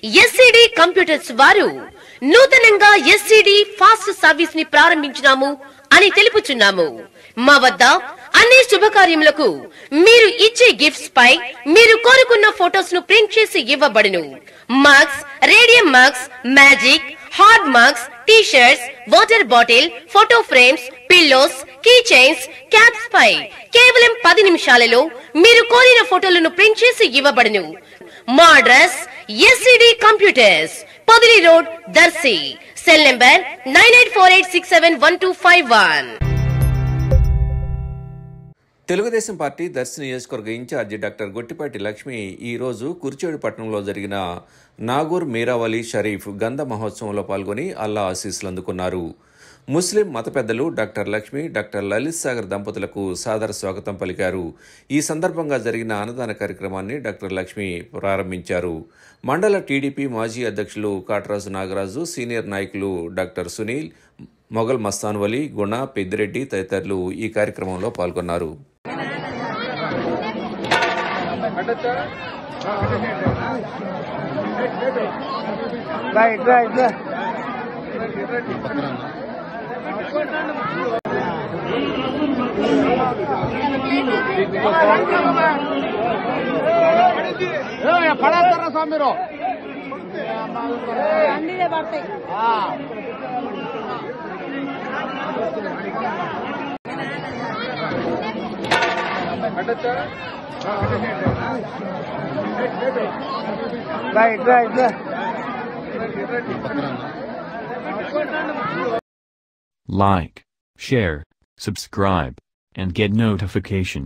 SCD computers వారు నూతనంగా SCD fast service ని ప్రారంభించినాము అని తెలుపుచున్నాము. మా వద్ద అన్ని శుభకార్యములకు మీరు ఇచ్చే గిఫ్ట్స్ పై మీరు కోరుకున్న ఫోటోస్ ను ప్రింట్ చేసి ఇవ్వబడును. Mugs, radium mugs, magic, hard mugs, T shirts, water bottle, photo frames, pillows, key chains, caps పై కేవలం 10 నిమిషాలలో మీరు కోరిన ఫోటోలను ప్రింట్ చేసి ఇవ్వబడును. మా address SCD computers, Podili road, Darsi. Cell number 9848671251. Telugu Desam party Darsi నియోజకవర్గ ఇన్ఛార్జి డాక్టర్ గొట్టిపాటి లక్ష్మి ఈ రోజు కుర్చేడుపట్నంలో జరిగిన నాగూర్ మీరావలి షరీఫ్ గంధ మహోత్సవంలో పాల్గొని అల్లా ఆశీస్సులు అందుకున్నారు. ముస్లిం మత పెద్దలు డాక్టర్ లక్ష్మి, డాక్టర్ లలిత్ సాగర్ దంపతులకు సాదర స్వాగతం పలికారు. ఈ సందర్భంగా జరిగిన అన్నదాన కార్యక్రమాన్ని డాక్టర్ లక్ష్మి ప్రారంభించారు. మండల టీడీపీ మాజీ అధ్యక్షులు కాటరాజు నాగరాజు, సీనియర్ నాయకులు డాక్టర్ సునీల్, మొగల్ మస్తాన్ వలి, గుణ, పెద్దిరెడ్డి తదితరులు ఈ కార్యక్రమంలో పాల్గొన్నారు. పడతారా స్వామిరు అన్ని పడతాయి. Like, share, subscribe, and get notification.